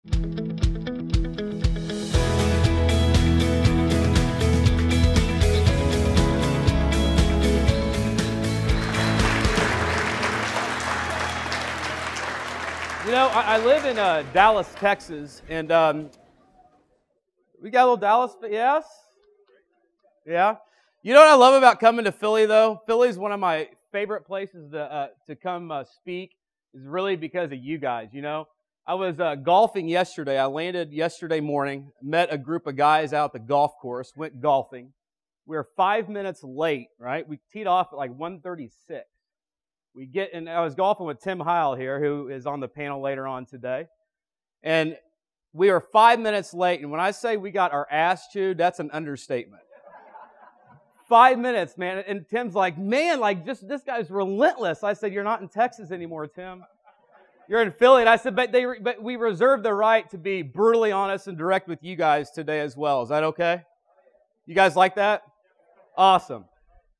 You know, I live in Dallas, Texas, and we got a little Dallas, yes? Yeah. You know what I love about coming to Philly, though? Philly is one of my favorite places to come speak, is really because of you guys, you know? I was golfing yesterday. I landed yesterday morning, met a group of guys out at the golf course, went golfing. We were 5 minutes late, right? We teed off at like 1:36. And I was golfing with Tim Heil here, who is on the panel later on today. And we were 5 minutes late. And when I say we got our ass chewed, that's an understatement. 5 minutes, man. And Tim's like, man, like just this guy's relentless. I said, you're not in Texas anymore, Tim. You're in Philly. And I said, but we reserve the right to be brutally honest and direct with you guys today as well. Is that okay? You guys like that? Awesome.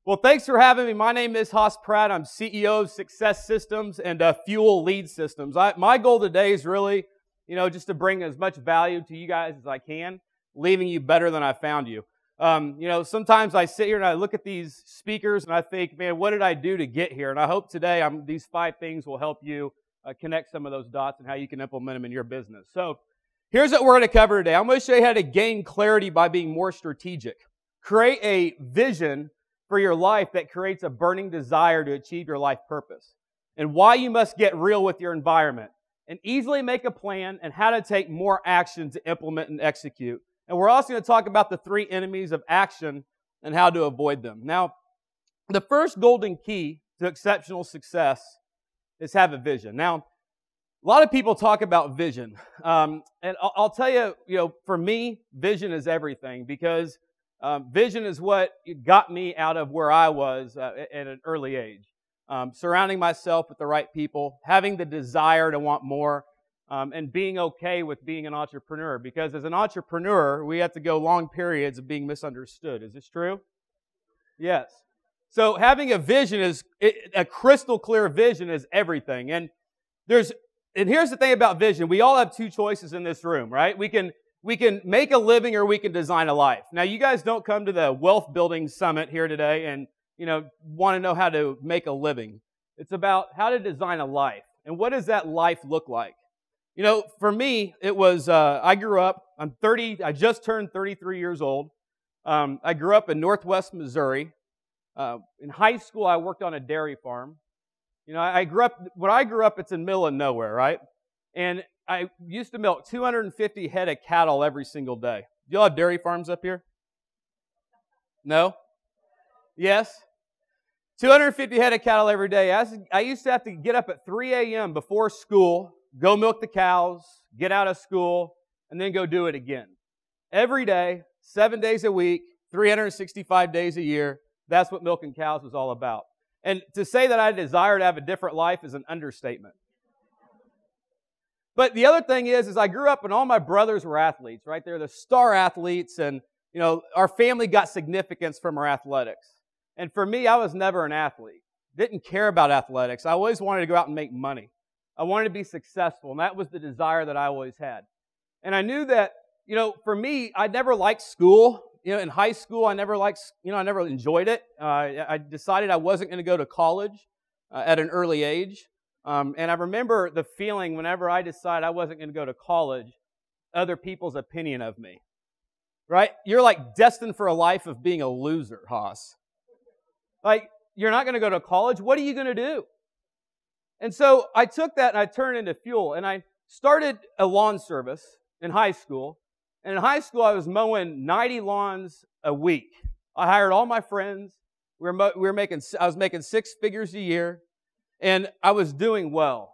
Well, thanks for having me. My name is Pratt. I'm CEO of Success Systems and Fuel Lead Systems. My goal today is really, just to bring as much value to you guys as I can, leaving you better than I found you. Sometimes I sit here and I look at these speakers and I think, man, what did I do to get here? And I hope today these 5 things will help you connect some of those dots and how you can implement them in your business. So here's what we're going to cover today. I'm going to show you how to gain clarity by being more strategic. Create a vision for your life that creates a burning desire to achieve your life purpose, and why you must get real with your environment, and easily make a plan, and how to take more action to implement and execute. And we're also going to talk about the 3 enemies of action and how to avoid them. Now, the first golden key to exceptional success is have a vision. Now, a lot of people talk about vision, and I'll tell you, for me, vision is everything, because vision is what got me out of where I was at an early age. Surrounding myself with the right people, having the desire to want more, and being okay with being an entrepreneur. Because as an entrepreneur, we have to go long periods of being misunderstood. Is this true? Yes. So having a vision a crystal clear vision is everything. And here's the thing about vision. We all have 2 choices in this room, right? We can make a living or we can design a life. Now, you guys don't come to the wealth building summit here today and, want to know how to make a living. It's about how to design a life. And what does that life look like? For me, it was, I grew up, I just turned 33 years old. I grew up in Northwest Missouri. In high school, I worked on a dairy farm. When I grew up, it's in the middle of nowhere, right? And I used to milk 250 head of cattle every single day. Do y'all have dairy farms up here? No? Yes? 250 head of cattle every day. I used to have to get up at 3 a.m. before school, go milk the cows, get out of school, and then go do it again. Every day, 7 days a week, 365 days a year. That's what milking cows was all about. And to say that I desire to have a different life is an understatement. But the other thing is I grew up and all my brothers were athletes, right? They're the star athletes, and, our family got significance from our athletics. And for me, I was never an athlete. Didn't care about athletics. I always wanted to go out and make money. I wanted to be successful, and that was the desire that I always had. And I knew that, for me, I never liked school. In high school, I never enjoyed it. I decided I wasn't going to go to college at an early age. And I remember the feeling whenever I decided I wasn't going to go to college, other people's opinion of me. Right? You're like destined for a life of being a loser, Haas. Like, you're not going to go to college. What are you going to do? And so I took that and I turned it into fuel. And I started a lawn service in high school. And in high school, I was mowing 90 lawns a week. I hired all my friends. I was making 6 figures a year. And I was doing well.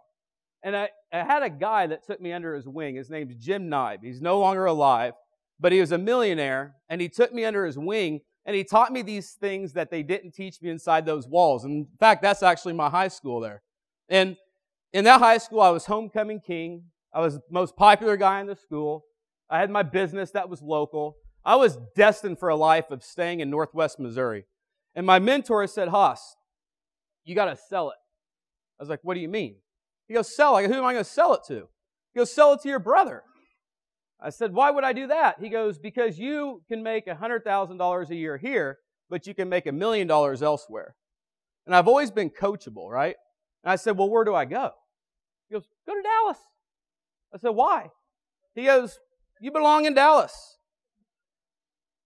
And I had a guy that took me under his wing. His name's Jim Knibe. He's no longer alive, but he was a millionaire, and he took me under his wing, and he taught me these things that they didn't teach me inside those walls. And in fact, that's actually my high school there. And in that high school, I was homecoming king. I was the most popular guy in the school. I had my business that was local. I was destined for a life of staying in Northwest Missouri. And my mentor said, Haas, you got to sell it. I was like, what do you mean? He goes, sell. I go, who am I going to sell it to? He goes, sell it to your brother. I said, why would I do that? He goes, because you can make $100,000 a year here, but you can make $1 million elsewhere. And I've always been coachable, right? And I said, well, where do I go? He goes, go to Dallas. I said, why? He goes, you belong in Dallas.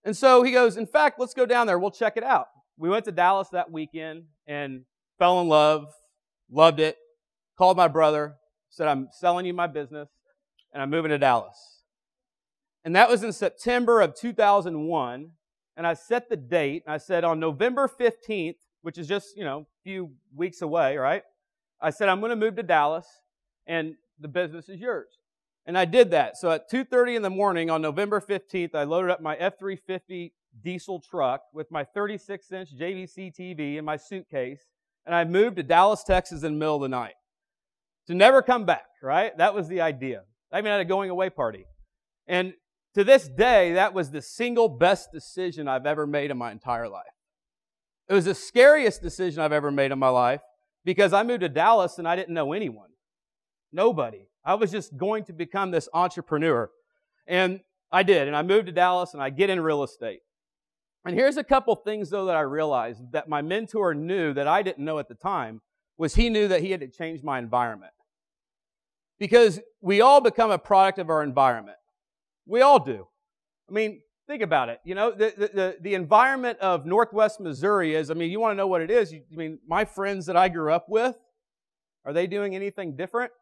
And so he goes, in fact, let's go down there. We'll check it out. We went to Dallas that weekend and fell in love, loved it, called my brother, said, I'm selling you my business, and I'm moving to Dallas. And that was in September of 2001. And I set the date. And I said on November 15th, which is just, a few weeks away, right? I said, I'm going to move to Dallas, and the business is yours. And I did that. So at 2:30 in the morning on November 15th, I loaded up my F-350 diesel truck with my 36-inch JVC TV in my suitcase, and I moved to Dallas, Texas in the middle of the night. To never come back, right? That was the idea. I even had a going-away party. And to this day, that was the single best decision I've ever made in my entire life. It was the scariest decision I've ever made in my life because I moved to Dallas and I didn't know anyone. Nobody. I was just going to become this entrepreneur. And I did. And I moved to Dallas and I get in real estate. And here's a couple things, though, that I realized that my mentor knew that I didn't know at the time, was he knew that he had to change my environment. Because we all become a product of our environment. We all do. I mean, think about it. The environment of Northwest Missouri is, you want to know what it is. My friends that I grew up with, are they doing anything different?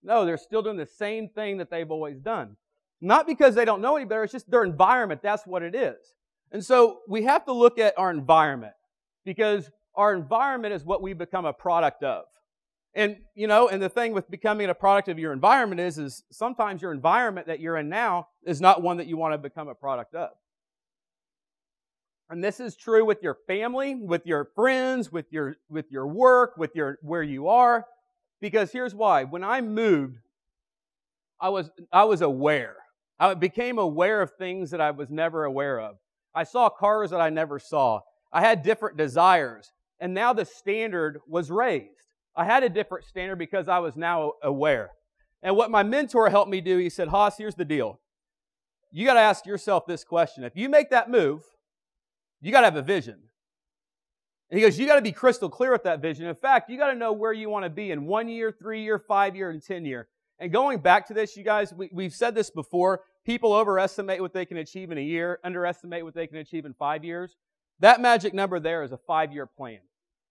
No, they're still doing the same thing that they've always done. Not because they don't know any better, it's just their environment. That's what it is. And so we have to look at our environment because our environment is what we become a product of. And, and the thing with becoming a product of your environment is sometimes your environment that you're in now is not one that you want to become a product of. And this is true with your family, with your friends, with your work, with where you are. Because here's why. When I moved, I was aware. I became aware of things that I was never aware of. I saw cars that I never saw. I had different desires. And now the standard was raised. I had a different standard because I was now aware. And what my mentor helped me do, he said, Haas, here's the deal. You got to ask yourself this question. If you make that move, you got to have a vision. And he goes, you got to be crystal clear with that vision. In fact, you got to know where you want to be in 1 year, 3 year, 5 year, and 10 year. And going back to this, you guys, we've said this before. People overestimate what they can achieve in a year, underestimate what they can achieve in 5 years. That magic number there is a 5-year plan.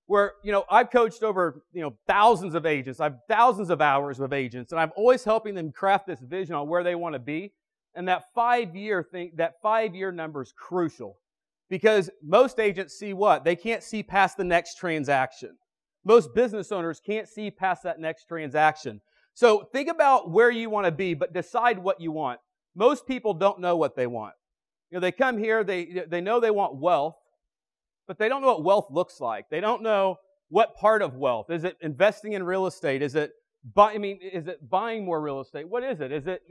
Where, I've coached over, thousands of agents. I have thousands of hours with agents. And I'm always helping them craft this vision on where they want to be. And that 5-year number is crucial. Because most agents see what? They can't see past the next transaction. Most business owners can't see past that next transaction. So think about where you want to be, but decide what you want. Most people don't know what they want. They come here, they know they want wealth, but they don't know what wealth looks like. They don't know what part of wealth. Is it investing in real estate? Is it buying more real estate? What is it? Is it,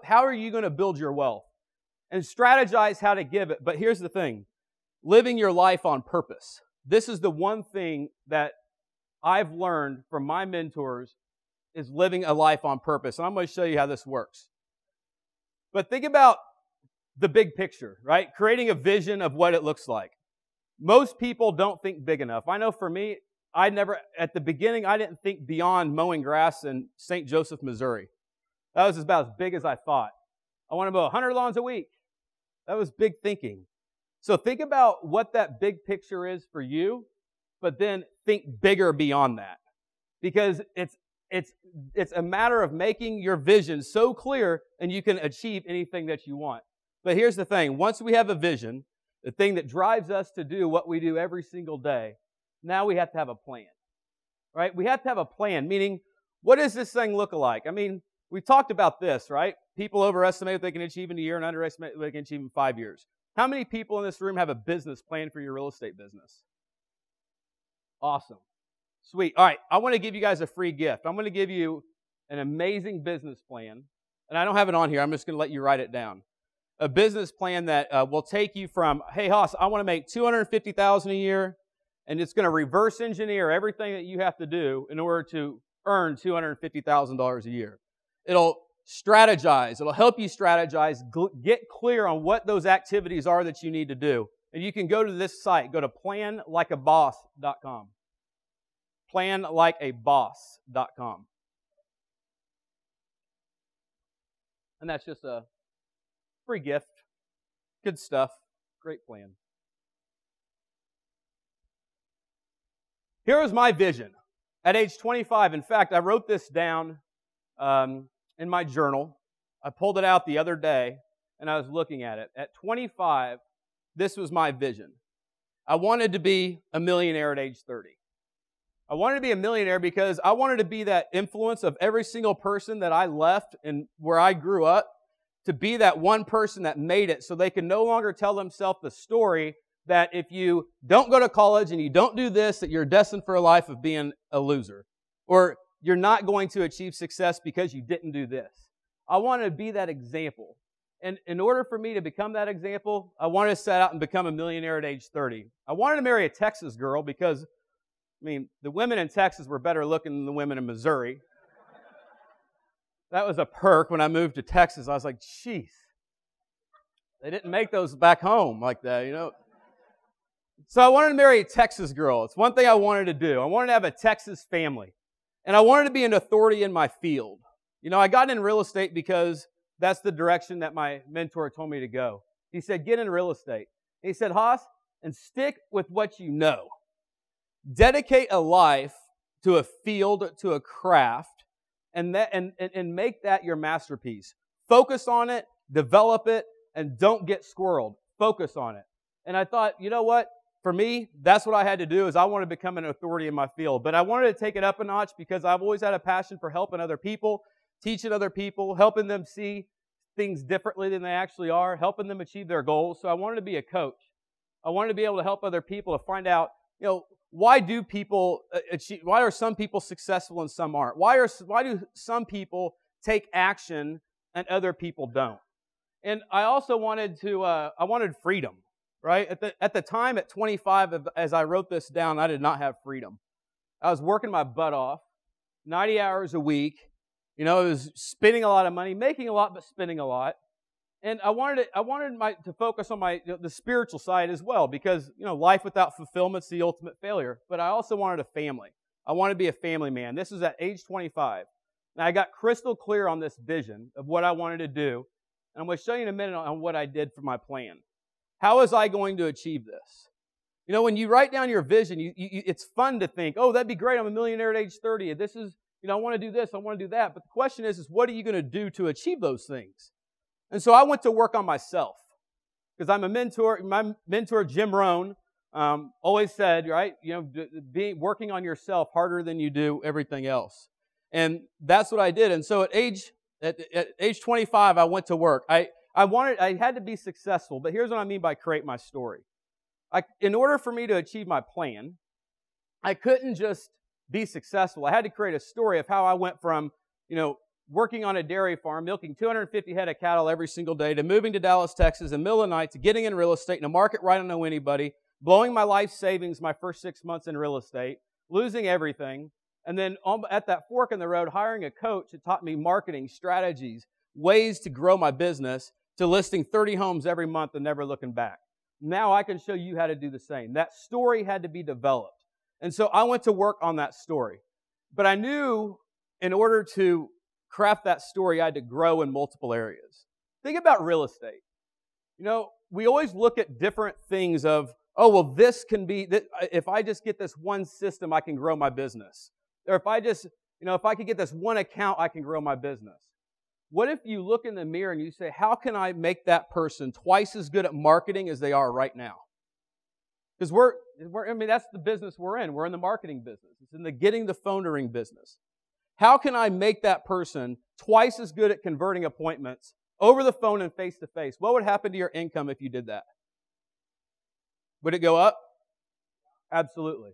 how are you going to build your wealth? And strategize how to give it. But here's the thing. Living your life on purpose. This is the one thing that I've learned from my mentors is living a life on purpose. And I'm going to show you how this works. But think about the big picture, right? Creating a vision of what it looks like. Most people don't think big enough. I know for me, at the beginning, I didn't think beyond mowing grass in St. Joseph, Missouri. That was about as big as I thought. I want to mow 100 lawns a week. That was big thinking. So think about what that big picture is for you, but then think bigger beyond that. Because it's a matter of making your vision so clear and you can achieve anything that you want. But here's the thing. Once we have a vision, the thing that drives us to do what we do every single day, now we have to have a plan. Right? We have to have a plan, meaning, what does this thing look like? We talked about this, right? People overestimate what they can achieve in a year and underestimate what they can achieve in 5 years. How many people in this room have a business plan for your real estate business? Awesome. Sweet. All right, I want to give you guys a free gift. I'm going to give you an amazing business plan. And I don't have it on here. I'm just going to let you write it down. A business plan that will take you from, hey, Haas, I want to make $250,000 a year, and it's going to reverse engineer everything that you have to do in order to earn $250,000 a year. It'll strategize. It'll help you strategize, get clear on what those activities are that you need to do. And you can go to this site. Go to planlikeaboss.com. Planlikeaboss.com. And that's just a free gift. Good stuff. Great plan. Here was my vision at age 25. In fact, I wrote this down in my journal. I pulled it out the other day, and I was looking at it. At 25, this was my vision. I wanted to be a millionaire at age 30. I wanted to be a millionaire because I wanted to be that influence of every single person that I left and where I grew up, to be that one person that made it so they can no longer tell themselves the story that if you don't go to college and you don't do this, that you're destined for a life of being a loser. Or you're not going to achieve success because you didn't do this. I wanted to be that example. And in order for me to become that example, I wanted to set out and become a millionaire at age 30. I wanted to marry a Texas girl because, the women in Texas were better looking than the women in Missouri. That was a perk when I moved to Texas. I was like, jeez, they didn't make those back home like that, So I wanted to marry a Texas girl. It's one thing I wanted to do. I wanted to have a Texas family. And I wanted to be an authority in my field. I got in real estate because that's the direction that my mentor told me to go. He said, get in real estate. He said, Haas, and stick with what you know. Dedicate a life to a field, to a craft, and make that your masterpiece. Focus on it, develop it, and don't get squirreled. Focus on it. And I thought, you know what? For me, that's what I had to do, is I wanted to become an authority in my field. But I wanted to take it up a notch because I've always had a passion for helping other people, teaching other people, helping them see things differently than they actually are, helping them achieve their goals. So I wanted to be a coach. I wanted to be able to help other people to find out, why do people achieve? Why are some people successful and some aren't? Why do some people take action and other people don't? And I also wanted freedom, right? At the time, at 25, as I wrote this down, I did not have freedom. I was working my butt off, 90 hours a week. I was spending a lot of money, making a lot, but spending a lot. And I wanted to focus on the spiritual side as well, because life without fulfillment is the ultimate failure. But I also wanted a family. I wanted to be a family man. This was at age 25. And I got crystal clear on this vision of what I wanted to do. And I'm going to show you in a minute on what I did for my plan. How was I going to achieve this? When you write down your vision, it's fun to think, oh, that'd be great. I'm a millionaire at age 30. This is, I want to do this. I want to do that. But the question is what are you going to do to achieve those things? And so I went to work on myself, because I'm a mentor. My mentor, Jim Rohn, always said, right, working on yourself harder than you do everything else. And that's what I did. And so at age 25, I went to work. I had to be successful, but here's what I mean by create my story. In order for me to achieve my plan, I couldn't just be successful. I had to create a story of how I went from, working on a dairy farm, milking 250 head of cattle every single day, to moving to Dallas, Texas in the middle of the night, to getting in real estate in a market where I don't know anybody, blowing my life savings my first 6 months in real estate, losing everything, and then at that fork in the road, hiring a coach that taught me marketing, strategies, ways to grow my business, to listing 30 homes every month and never looking back. Now I can show you how to do the same. That story had to be developed. And so I went to work on that story. But I knew in order to craft that story, I had to grow in multiple areas. Think about real estate. We always look at different things of, oh, well, this can be, if I just get this one system, I can grow my business. Or if I could get this one account, I can grow my business. What if you look in the mirror and you say, how can I make that person twice as good at marketing as they are right now? Because that's the business we're in. We're in the marketing business. It's in the getting the phone to ring business. How can I make that person twice as good at converting appointments over the phone and face-to-face? What would happen to your income if you did that? Would it go up? Absolutely.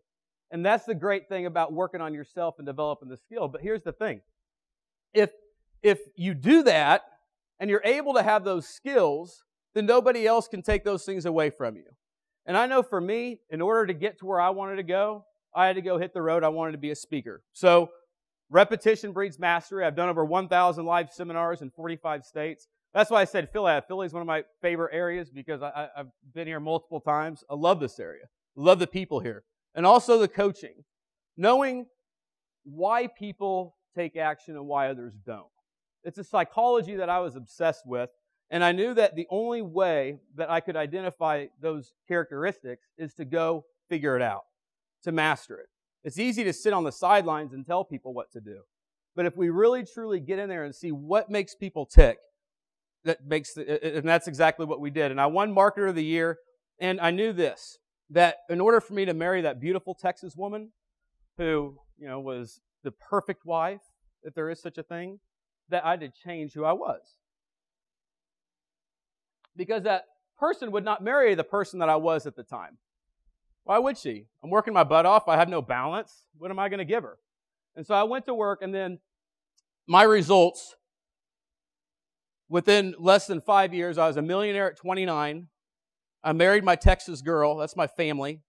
And that's the great thing about working on yourself and developing the skill. But here's the thing. If you do that and you're able to have those skills, then nobody else can take those things away from you. And I know for me, in order to get to where I wanted to go, I had to go hit the road. I wanted to be a speaker. So Repetition breeds mastery. I've done over 1,000 live seminars in 45 states. That's why I said Philly. Philly is one of my favorite areas because I've been here multiple times. I love this area. I love the people here. And also the coaching. Knowing why people take action and why others don't. It's a psychology that I was obsessed with. And I knew that the only way that I could identify those characteristics is to go figure it out, to master it. It's easy to sit on the sidelines and tell people what to do. But if we really truly get in there and see what makes people tick, and that's exactly what we did. And I won Marketer of the Year, and I knew this, that in order for me to marry that beautiful Texas woman who, was the perfect wife, if there is such a thing, that I had to change who I was. Because that person would not marry the person that I was at the time. Why would she? I'm working my butt off. I have no balance. What am I going to give her? And so I went to work, and then my results, within less than 5 years, I was a millionaire at 29. I married my Texas girl. That's my family.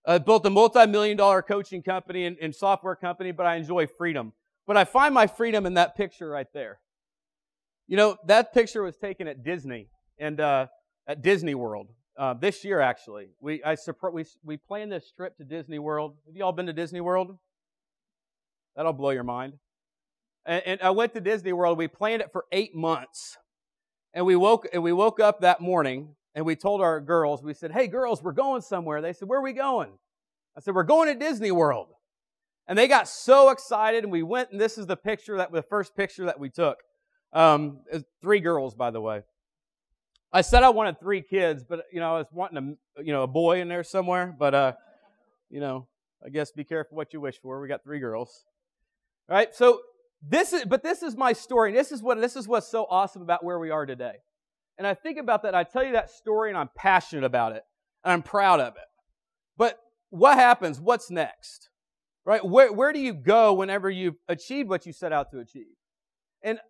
I built a multi-million-dollar coaching company and software company, but I enjoy freedom. But I find my freedom in that picture right there. That picture was taken at Disney and at Disney World this year. Actually, we planned this trip to Disney World. Have you all been to Disney World? That'll blow your mind. And I went to Disney World. We planned it for 8 months, and we woke up that morning and we told our girls. We said, "Hey, girls, we're going somewhere." They said, "Where are we going?" I said, "We're going to Disney World." And they got so excited, and we went. And this is the first picture that we took. 3 girls, by the way. I said I wanted 3 kids, but I was wanting a boy in there somewhere. But I guess be careful what you wish for. We got 3 girls. All right. So this is my story. And this is what's so awesome about where we are today. And I think about that. I tell you that story, and I'm passionate about it, and I'm proud of it. But what happens? What's next? Right? Where do you go whenever you've achieved what you set out to achieve? And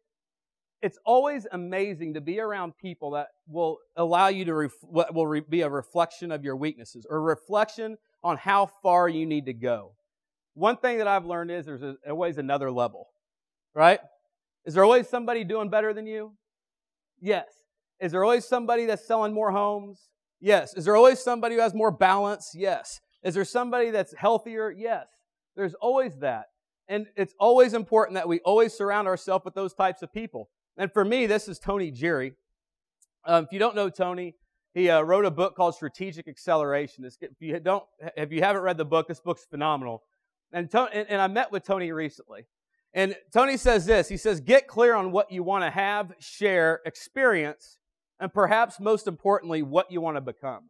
it's always amazing to be around people that will allow you to be a reflection of your weaknesses or a reflection on how far you need to go. One thing that I've learned is there's always another level, right? Is there always somebody doing better than you? Yes. Is there always somebody that's selling more homes? Yes. Is there always somebody who has more balance? Yes. Is there somebody that's healthier? Yes. There's always that. And it's always important that we always surround ourselves with those types of people. And for me, this is Tony Jerry. If you don't know Tony, he wrote a book called Strategic Acceleration. If you haven't read the book, this book's phenomenal. And I met with Tony recently. And Tony says this. He says, get clear on what you want to have, share, experience, and perhaps most importantly, what you want to become.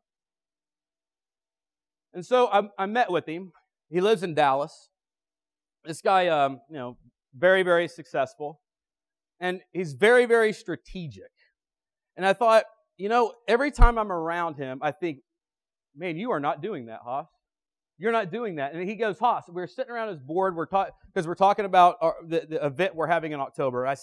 And so I met with him. He lives in Dallas. This guy, very, very successful. And he's very, very strategic. And I thought, every time I'm around him, I think, man, you are not doing that, Haas. You're not doing that. And he goes, Haas, we're sitting around his board, because we're talking about the event we're having in October.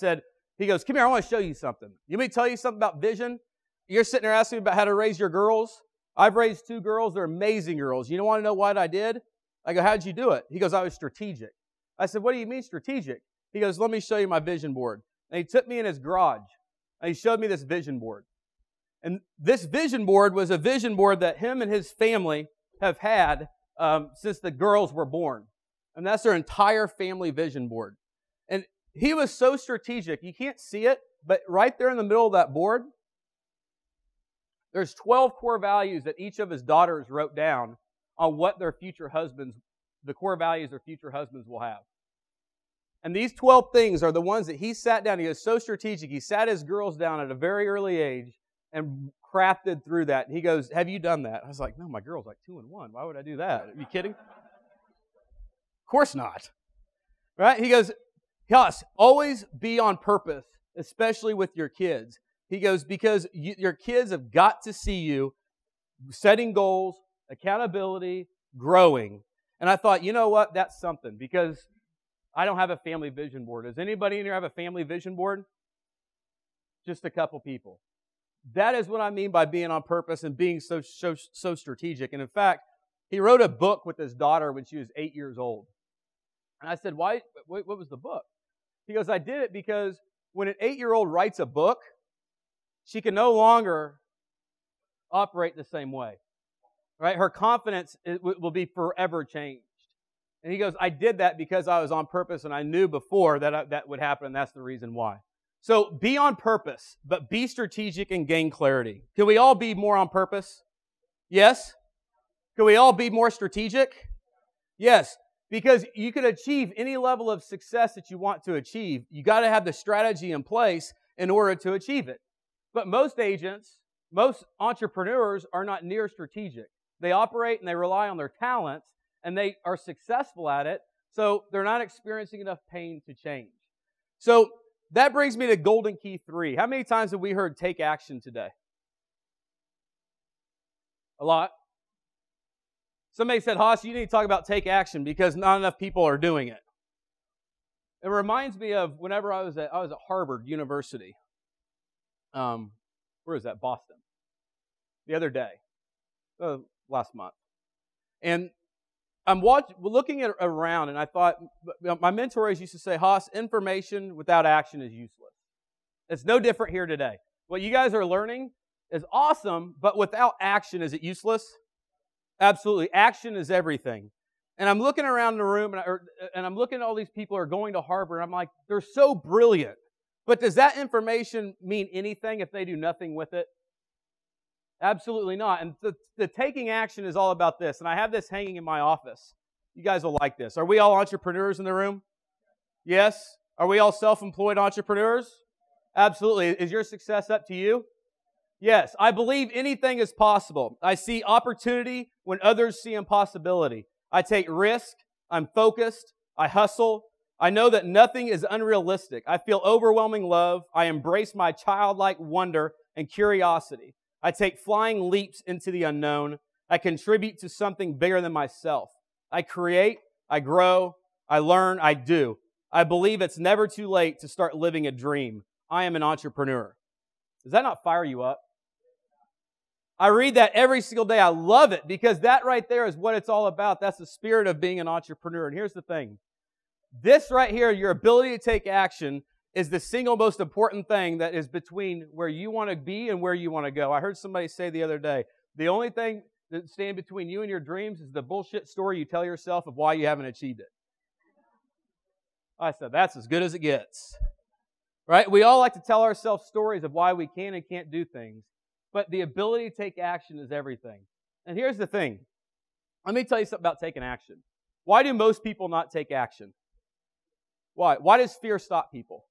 He goes, come here, I want to show you something. You may tell you something about vision. You're sitting there asking me about how to raise your girls. I've raised 2 girls. They're amazing girls. You don't want to know what I did? I go, how'd you do it? He goes, I was strategic. I said, what do you mean strategic? He goes, let me show you my vision board. And he took me in his garage, and he showed me this vision board. And this vision board was a vision board that him and his family have had since the girls were born. And that's their entire family vision board. And he was so strategic. You can't see it, but right there in the middle of that board, there's 12 core values that each of his daughters wrote down on what the core values their future husbands will have. And these 12 things are the ones that he sat down. He was so strategic. He sat his girls down at a very early age and crafted through that. He goes, have you done that? I was like, no, my girl's like 2 and 1. Why would I do that? Are you kidding? Of course not. Right? He goes, Haas, always be on purpose, especially with your kids. He goes, because your kids have got to see you setting goals, accountability, growing. And I thought, you know what? That's something, because I don't have a family vision board. Does anybody in here have a family vision board? Just a couple people. That is what I mean by being on purpose and being so strategic. And in fact, he wrote a book with his daughter when she was 8 years old. And I said, why? What was the book? He goes, I did it because when an 8-year-old writes a book, she can no longer operate the same way. Right? Her confidence will be forever changed. And he goes, I did that because I was on purpose and I knew before that that would happen, and that's the reason why. So be on purpose, but be strategic and gain clarity. Can we all be more on purpose? Yes? Can we all be more strategic? Yes. Because you can achieve any level of success that you want to achieve. You got to have the strategy in place in order to achieve it. But most agents, most entrepreneurs are not near strategic. They operate and they rely on their talents, and they are successful at it, so they're not experiencing enough pain to change. So that brings me to golden key 3. How many times have we heard take action today? A lot. Somebody said, Haas, you need to talk about take action because not enough people are doing it. It reminds me of whenever I was at Harvard University. Where is that? Boston. The other day. Last month. And I'm looking around, and I thought, my mentors used to say, Haas, information without action is useless. It's no different here today. What you guys are learning is awesome, but without action, is it useless? Absolutely. Action is everything. And I'm looking around the room, and I'm looking at all these people who are going to Harvard, and I'm like, they're so brilliant. But does that information mean anything if they do nothing with it? Absolutely not. And the taking action is all about this. And I have this hanging in my office. You guys will like this. Are we all entrepreneurs in the room? Yes? Are we all self-employed entrepreneurs? Absolutely. Is your success up to you? Yes. I believe anything is possible. I see opportunity when others see impossibility. I take risk. I'm focused. I hustle. I know that nothing is unrealistic. I feel overwhelming love. I embrace my childlike wonder and curiosity. I take flying leaps into the unknown. I contribute to something bigger than myself. I create, I grow, I learn, I do. I believe it's never too late to start living a dream. I am an entrepreneur. Does that not fire you up? I read that every single day. I love it because that right there is what it's all about. That's the spirit of being an entrepreneur. And here's the thing. This right here, your ability to take action, is the single most important thing that is between where you want to be and where you want to go. I heard somebody say the other day, the only thing that stands between you and your dreams is the bullshit story you tell yourself of why you haven't achieved it. I said, that's as good as it gets. Right? We all like to tell ourselves stories of why we can and can't do things, but the ability to take action is everything. And here's the thing. Let me tell you something about taking action. Why do most people not take action? Why? Why does fear stop people?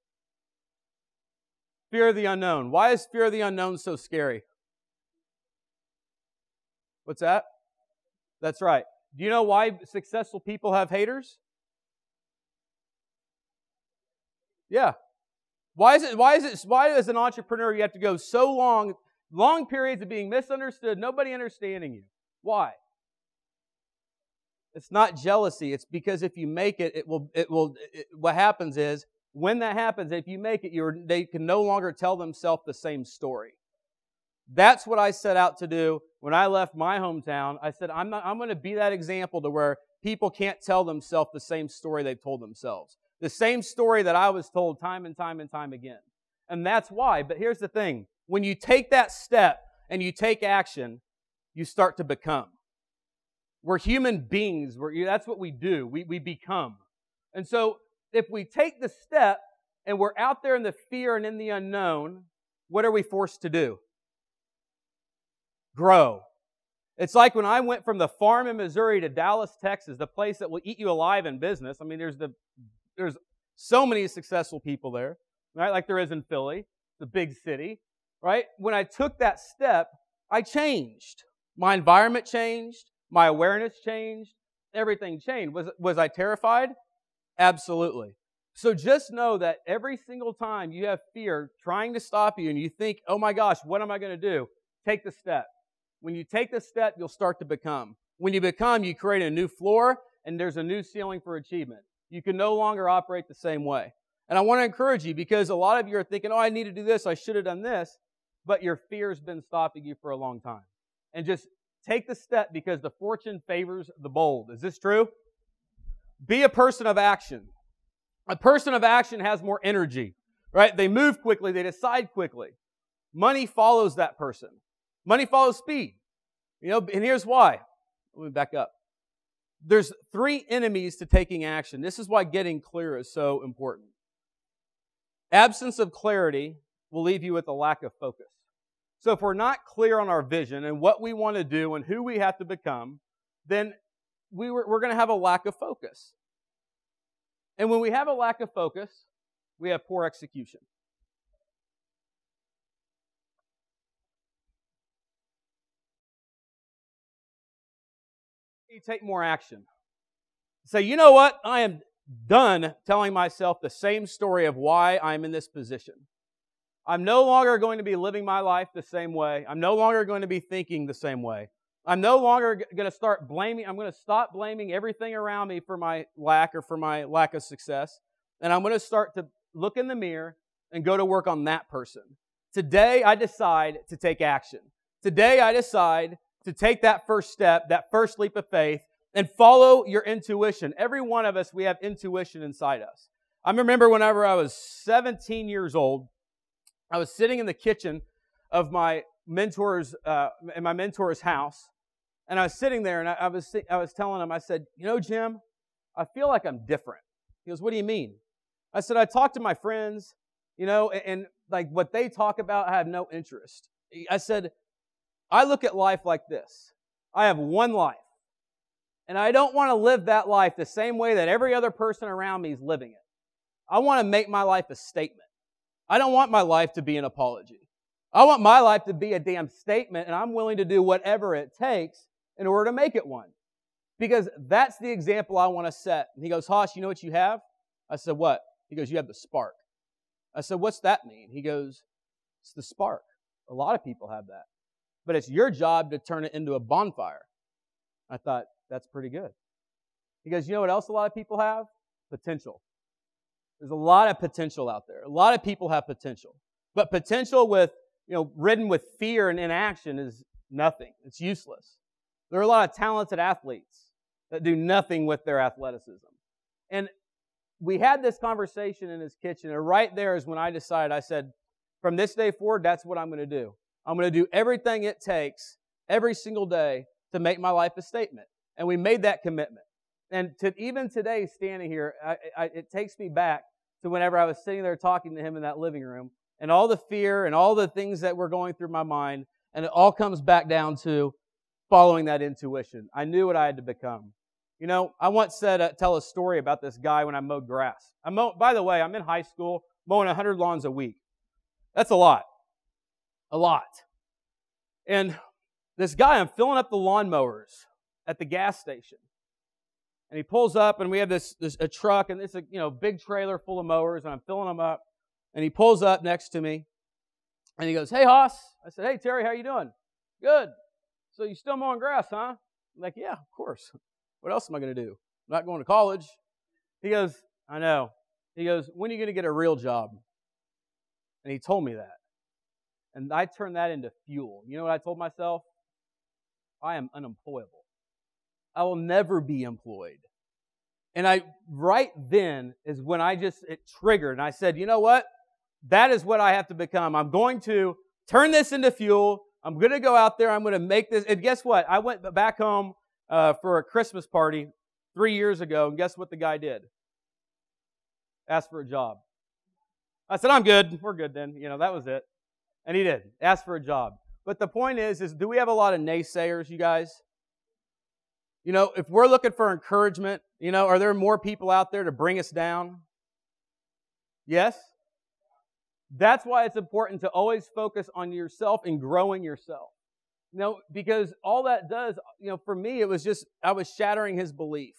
Fear of the unknown. Why is fear of the unknown so scary? What's that? That's right. Do you know why successful people have haters? Yeah. Why as an entrepreneur you have to go so long periods of being misunderstood, nobody understanding you? Why? It's not jealousy. It's because if you make it, what happens is, when that happens, if you make it, they can no longer tell themselves the same story. That's what I set out to do when I left my hometown. I said, I'm going to be that example to where people can't tell themselves the same story they've told themselves. The same story that I was told time and time and time again. And that's why. But here's the thing. When you take that step and you take action, you start to become. We're human beings. That's what we do. We become. And so if we take the step and we're out there in the fear and in the unknown, what are we forced to do? Grow. It's like when I went from the farm in Missouri to Dallas, Texas, the place that will eat you alive in business. I mean, there's so many successful people there, right? Like there is in Philly, the big city, right? When I took that step, I changed. My environment changed. My awareness changed. Everything changed. Was I terrified? Absolutely. So just know that every single time you have fear trying to stop you and you think, oh my gosh, what am I going to do? Take the step. When you take the step, you'll start to become. When you become, you create a new floor and there's a new ceiling for achievement. You can no longer operate the same way. And I want to encourage you because a lot of you are thinking, oh, I need to do this. I should have done this. But your fear's been stopping you for a long time. And just take the step because the fortune favors the bold. Is this true? Be a person of action. A person of action has more energy, right? They move quickly. They decide quickly. Money follows that person. Money follows speed. And here's why. Let me back up. There's 3 enemies to taking action. This is why getting clear is so important. Absence of clarity will leave you with a lack of focus. So if we're not clear on our vision and what we want to do and who we have to become, then we're going to have a lack of focus. And when we have a lack of focus, we have poor execution. You take more action. Say, you know what? I am done telling myself the same story of why I'm in this position. I'm no longer going to be living my life the same way. I'm no longer going to be thinking the same way. I'm no longer going to start blaming. I'm going to stop blaming everything around me for my lack or for my lack of success. And I'm going to start to look in the mirror and go to work on that person. Today, I decide to take action. Today, I decide to take that first step, that first leap of faith, and follow your intuition. Every one of us, we have intuition inside us. I remember whenever I was 17 years old, I was sitting in the kitchen of my mentor's house, and I was sitting there, and I was telling him, I said, Jim, I feel like I'm different. He goes, what do you mean? I said, I talk to my friends, and like what they talk about, I have no interest. I said, I look at life like this. I have one life, and I don't want to live that life the same way that every other person around me is living it. I want to make my life a statement. I don't want my life to be an apology. I want my life to be a damn statement, and I'm willing to do whatever it takes in order to make it one. Because that's the example I want to set. And he goes, Hoss, you know what you have? I said, what? He goes, you have the spark. I said, what's that mean? He goes, it's the spark. A lot of people have that. But it's your job to turn it into a bonfire. I thought, that's pretty good. He goes, you know what else a lot of people have? Potential. There's a lot of potential out there. A lot of people have potential. But potential ridden with fear and inaction is nothing. It's useless. There are a lot of talented athletes that do nothing with their athleticism. And we had this conversation in his kitchen, and right there is when I decided, I said, from this day forward, that's what I'm going to do. I'm going to do everything it takes every single day to make my life a statement. And we made that commitment. And even today, standing here, it takes me back to whenever I was sitting there talking to him in that living room, and all the fear and all the things that were going through my mind, and it all comes back down to following that intuition. I knew what I had to become. I once tell a story about this guy when I mowed grass. By the way, I'm in high school, mowing 100 lawns a week. That's a lot. A lot. And this guy, I'm filling up the lawnmowers at the gas station. And he pulls up, and we have a truck, and it's a big trailer full of mowers, and I'm filling them up. And he pulls up next to me, and he goes, hey, Hoss. I said, hey, Terry, how you doing? Good. So you still mowing grass, huh? I'm like, yeah, of course. What else am I going to do? I'm not going to college. He goes, I know. He goes, when are you going to get a real job? And he told me that. And I turned that into fuel. You know what I told myself? I am unemployable. I will never be employed. And right then is when it triggered. And I said, you know what? That is what I have to become. I'm going to turn this into fuel. I'm going to go out there. I'm going to make this. And guess what? I went back home for a Christmas party 3 years ago. And guess what the guy did? Asked for a job. I said, I'm good. We're good then. That was it. And he did. Asked for a job. But the point is do we have a lot of naysayers, you guys? If we're looking for encouragement, are there more people out there to bring us down? Yes? That's why it's important to always focus on yourself and growing yourself. Because all that does, for me, it was just, I was shattering his belief.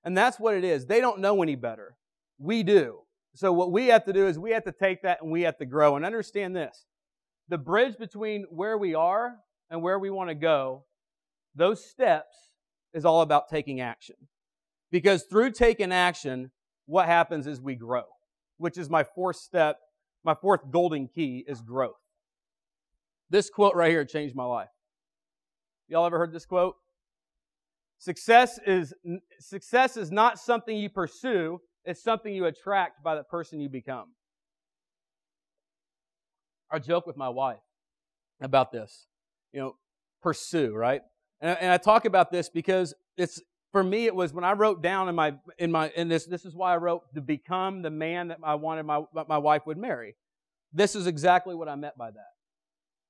And that's what it is. They don't know any better. We do. So what we have to do is we have to take that and we have to grow. And understand this. The bridge between where we are and where we want to go, those steps is all about taking action. Because through taking action, what happens is we grow, which is my fourth step. My fourth golden key is growth. This quote right here changed my life. Y'all ever heard this quote? Success is not something you pursue, it's something you attract by the person you become. I joke with my wife about this. Pursue, right? And I talk about this because it's, for me, it was when I wrote down this is why I wrote to become the man that I wanted my wife would marry. This is exactly what I meant by that.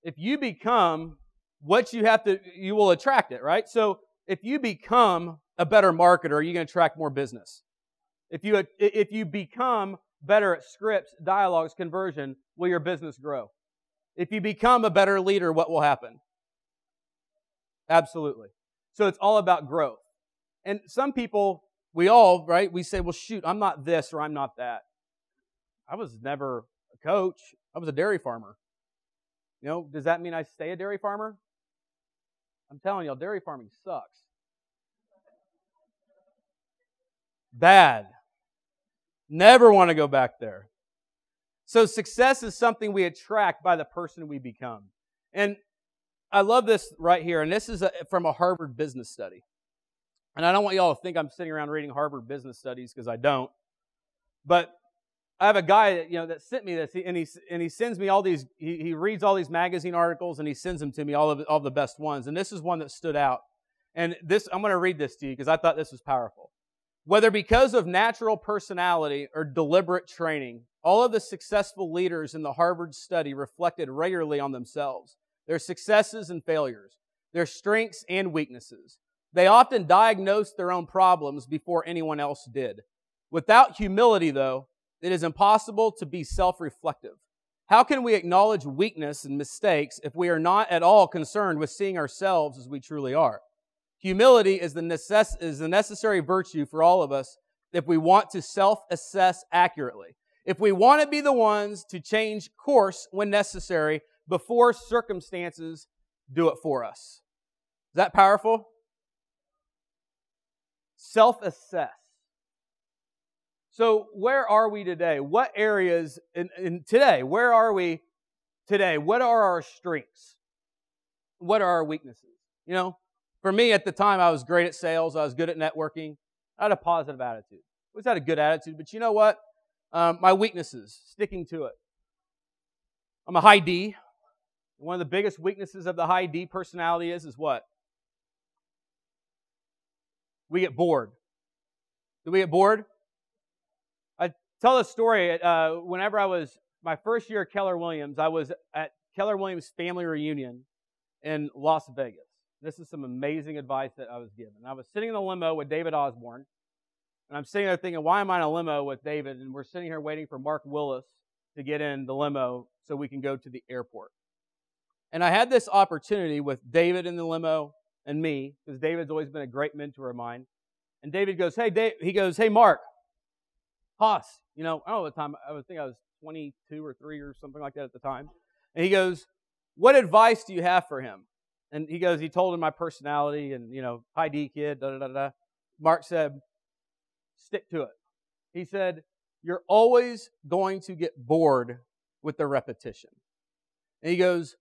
If you become what you will attract it, right? So if you become a better marketer, you're going to attract more business. If you become better at scripts, dialogues, conversion, will your business grow? If you become a better leader, what will happen? Absolutely. So it's all about growth. And some people, we say, well, shoot, I'm not this or I'm not that. I was never a coach. I was a dairy farmer. Does that mean I stay a dairy farmer? I'm telling y'all, dairy farming sucks. Bad. Never want to go back there. So success is something we attract by the person we become. And I love this right here, and this is from a Harvard business study. And I don't want y'all to think I'm sitting around reading Harvard business studies, because I don't. But I have a guy that sent me this, and he sends me all these. He reads all these magazine articles, and he sends them to me, all the best ones. And this is one that stood out. And I'm going to read this to you because I thought this was powerful. Whether because of natural personality or deliberate training, all of the successful leaders in the Harvard study reflected regularly on themselves, their successes and failures, their strengths and weaknesses. They often diagnosed their own problems before anyone else did. Without humility, though, it is impossible to be self-reflective. How can we acknowledge weakness and mistakes if we are not at all concerned with seeing ourselves as we truly are? Humility is the necessary virtue for all of us if we want to self-assess accurately. If we want to be the ones to change course when necessary before circumstances do it for us. Is that powerful? Self-assess. So where are we today? What areas today? Where are we today? What are our strengths? What are our weaknesses? For me at the time, I was great at sales. I was good at networking. I had a positive attitude. I always had a good attitude, but you know what? My weaknesses, sticking to it. I'm a high D. One of the biggest weaknesses of the high D personality is what? We get bored. Do we get bored? I tell a story. Whenever I was my first year at Keller Williams, I was at Keller Williams family reunion in Las Vegas. This is some amazing advice that I was given. I was sitting in a limo with David Osborne, and I'm sitting there thinking, why am I in a limo with David? And we're sitting here waiting for Mark Willis to get in the limo so we can go to the airport. And I had this opportunity with David in the limo and me, because David's always been a great mentor of mine. And David goes, hey, Mark, Haas, I don't know what time, I would think I was 22 or 3 or something like that at the time. And he goes, what advice do you have for him? And he told him my personality and, high D kid, da-da-da-da. Mark said, stick to it. He said, you're always going to get bored with the repetition. And he goes,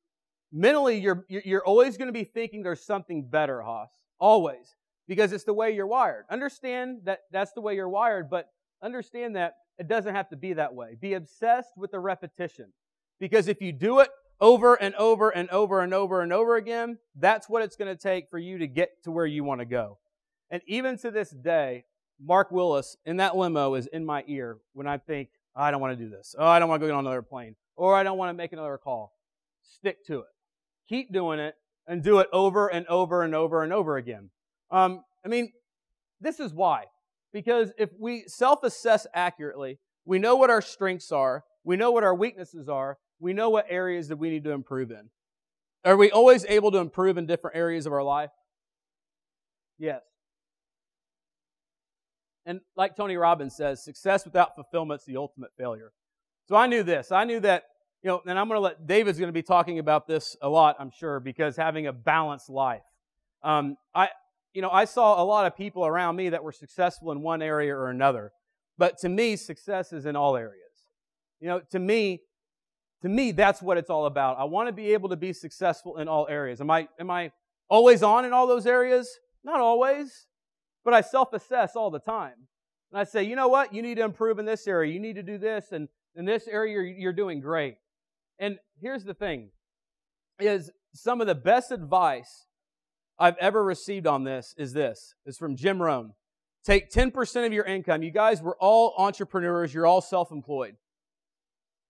mentally, you're always going to be thinking there's something better, Haas. Always. Because it's the way you're wired. Understand that that's the way you're wired, but understand that it doesn't have to be that way. Be obsessed with the repetition. Because if you do it over and over and over and over and over again, that's what it's going to take for you to get to where you want to go. And even to this day, Mark Willis in that limo is in my ear when I think, I don't want to do this. Oh, I don't want to go get on another plane. Or I don't want to make another call. Stick to it. Keep doing it and do it over and over and over and over again. This is why. Because if we self-assess accurately, we know what our strengths are, we know what our weaknesses are, we know what areas that we need to improve in. Are we always able to improve in different areas of our life? Yes. And like Tony Robbins says, success without fulfillment is the ultimate failure. So I knew this. I knew that, and I'm going to let, David's going to be talking about this a lot, I'm sure, because having a balanced life. I saw a lot of people around me that were successful in one area or another. But to me, success is in all areas. To me, that's what it's all about. I want to be able to be successful in all areas. Am I always on in all those areas? Not always, but I self-assess all the time. And I say, you know what? You need to improve in this area. You need to do this, and in this area, you're doing great. And here's the thing, is some of the best advice I've ever received on this. It's from Jim Rohn. Take 10% of your income. You guys, we're all entrepreneurs. You're all self-employed.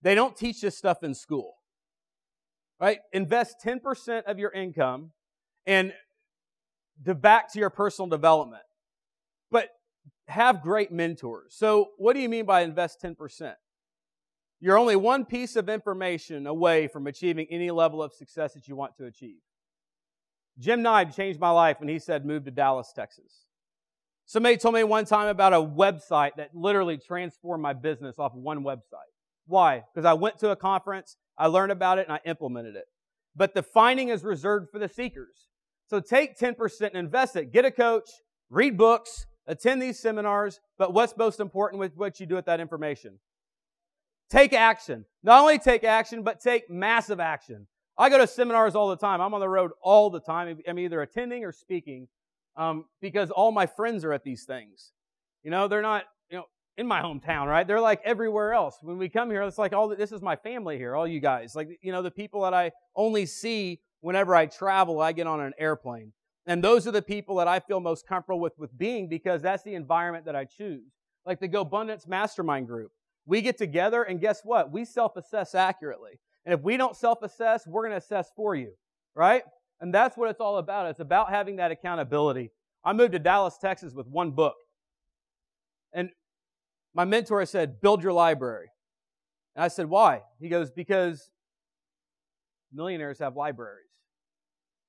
They don't teach this stuff in school, right? Invest 10% of your income and back to your personal development. But have great mentors. So what do you mean by invest 10%? You're only one piece of information away from achieving any level of success that you want to achieve. Jim Nye changed my life when he said move to Dallas, Texas. Somebody told me one time about a website that literally transformed my business off one website. Why? Because I went to a conference, I learned about it, and I implemented it. But the finding is reserved for the seekers. So take 10% and invest it. Get a coach, read books, attend these seminars, but what's most important with what you do with that information? Take action. Not only take action, but take massive action. I go to seminars all the time. I'm on the road all the time. I'm either attending or speaking because all my friends are at these things. You know, they're not, in my hometown, right? They're like everywhere else. When we come here, it's like this is my family here, all you guys. Like, the people that I only see whenever I travel, I get on an airplane. And those are the people that I feel most comfortable with being because that's the environment that I choose. Like the GoBundance Mastermind Group. We get together and guess what? We self-assess accurately. And if we don't self-assess, we're going to assess for you, right? And that's what it's all about. It's about having that accountability. I moved to Dallas, Texas with one book. And my mentor said, build your library. And I said, why? He goes, because millionaires have libraries.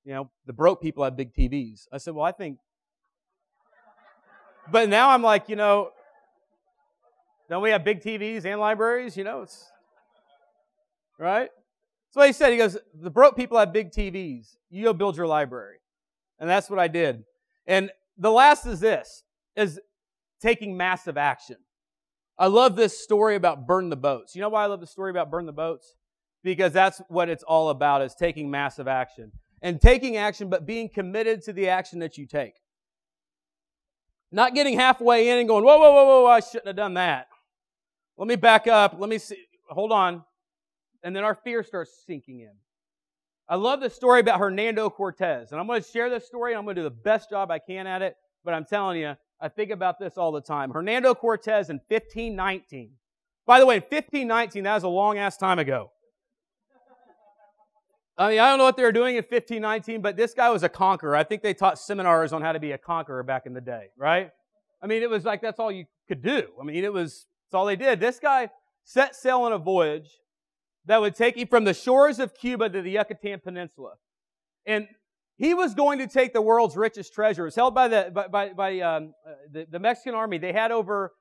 The broke people have big TVs. I said, well, I think. But now I'm like, don't we have big TVs and libraries? It's right? That's what he said. He goes, the broke people have big TVs. You go build your library. And that's what I did. And the last is taking massive action. I love this story about burn the boats. You know why I love the story about burn the boats? Because that's what it's all about, is taking massive action. And taking action, but being committed to the action that you take. Not getting halfway in and going, whoa, whoa, whoa, whoa, I shouldn't have done that. Let me back up. Let me see. Hold on. And then our fear starts sinking in. I love the story about Hernando Cortez. And I'm going to share this story, and I'm going to do the best job I can at it. But I'm telling you, I think about this all the time. Hernando Cortez in 1519. By the way, in 1519, that was a long-ass time ago. I don't know what they were doing in 1519, but this guy was a conqueror. I think they taught seminars on how to be a conqueror back in the day, right? It was like that's all you could do. That's all they did. This guy set sail on a voyage that would take him from the shores of Cuba to the Yucatan Peninsula. And he was going to take the world's richest treasure. It was held by the Mexican army. They had held over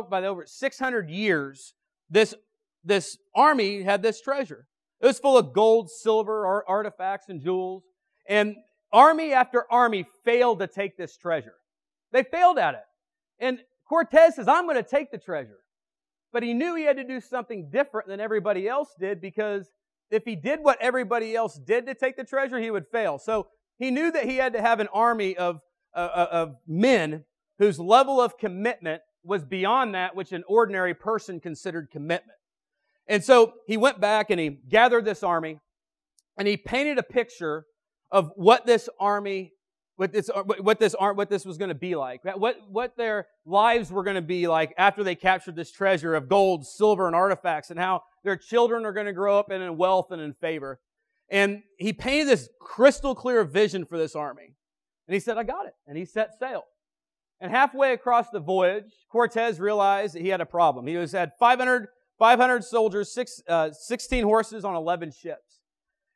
by over 600 years. This army had this treasure. It was full of gold, silver, artifacts, and jewels. And army after army failed to take this treasure. They failed at it. And Cortez says, I'm going to take the treasure. But he knew he had to do something different than everybody else did, because if he did what everybody else did to take the treasure, he would fail. So he knew that he had to have an army of men whose level of commitment was beyond that which an ordinary person considered commitment. And so he went back and he gathered this army and he painted a picture of what this army, what this was going to be like, what their lives were going to be like after they captured this treasure of gold, silver, and artifacts, and how their children are going to grow up in wealth and in favor. And he painted this crystal clear vision for this army. And he said, I got it. And he set sail. And halfway across the voyage, Cortez realized that he had a problem. He had 500 soldiers, 16 horses on 11 ships.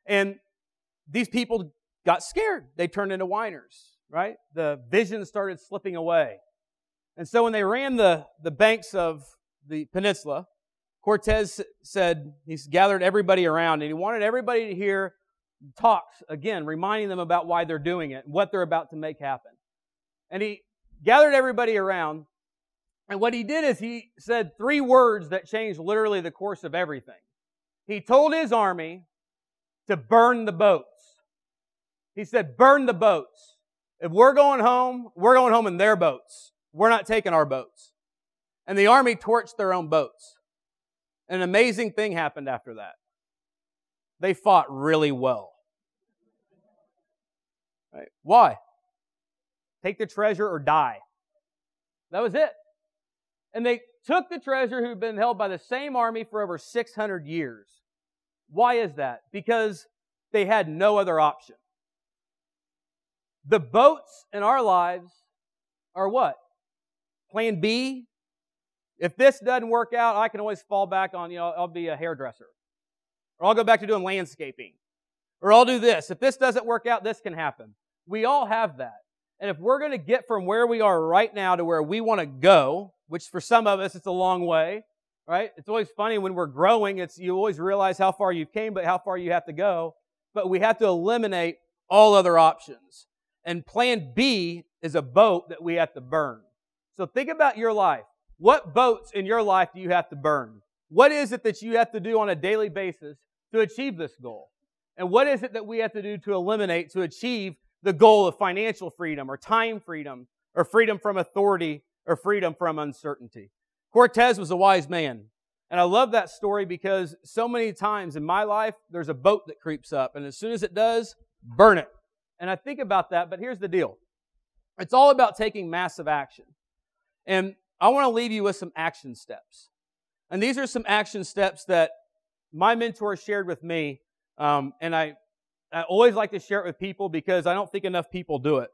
And these people got scared. They turned into whiners, right? The vision started slipping away. And so when they ran the banks of the peninsula, Cortez said, he's gathered everybody around, and he wanted everybody to hear talks, again, reminding them about why they're doing it and what they're about to make happen. And he gathered everybody around, and what he did is he said 3 words that changed literally the course of everything. He told his army to burn the boats. He said, burn the boats. If we're going home in their boats. We're not taking our boats. And the army torched their own boats. An amazing thing happened after that. They fought really well. Right? Why? Take the treasure or die. That was it. And they took the treasure who'd been held by the same army for over 600 years. Why is that? Because they had no other option. The boats in our lives are what? Plan B. If this doesn't work out, I can always fall back on, I'll be a hairdresser. Or I'll go back to doing landscaping. Or I'll do this. If this doesn't work out, this can happen. We all have that. And if we're going to get from where we are right now to where we want to go, which for some of us, it's a long way, right? It's always funny when we're growing, you always realize how far you came, but how far you have to go. But we have to eliminate all other options. And plan B is a boat that we have to burn. So think about your life. What boats in your life do you have to burn? What is it that you have to do on a daily basis to achieve this goal? And what is it that we have to do to eliminate, to achieve the goal of financial freedom or time freedom or freedom from authority or freedom from uncertainty? Cortez was a wise man. And I love that story because so many times in my life, there's a boat that creeps up. And as soon as it does, burn it. And I think about that, but here's the deal. It's all about taking massive action. And I want to leave you with some action steps. And these are some action steps that my mentor shared with me. And I always like to share it with people because I don't think enough people do it.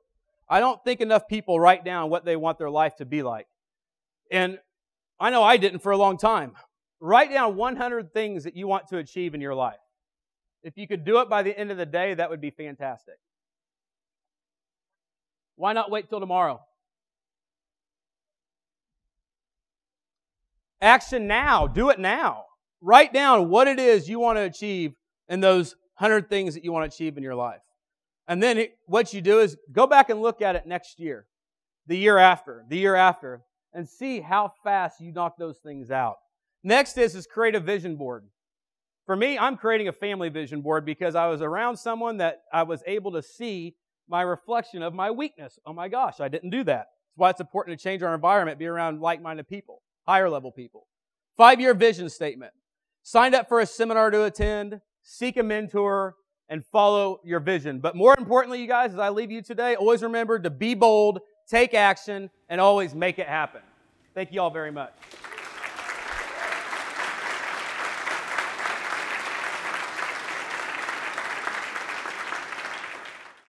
I don't think enough people write down what they want their life to be like. And I know I didn't for a long time. Write down 100 things that you want to achieve in your life. If you could do it by the end of the day, that would be fantastic. Why not wait till tomorrow? Action now. Do it now. Write down what it is you want to achieve in those 100 things that you want to achieve in your life. And then what you do is go back and look at it next year, the year after, and see how fast you knock those things out. Next is create a vision board. For me, I'm creating a family vision board because I was around someone that I was able to see my reflection of my weakness. Oh my gosh, I didn't do that. That's why it's important to change our environment, be around like-minded people, higher level people. 5-year vision statement. Signed up for a seminar to attend, seek a mentor, and follow your vision. But more importantly, you guys, as I leave you today, always remember to be bold, take action, and always make it happen. Thank you all very much.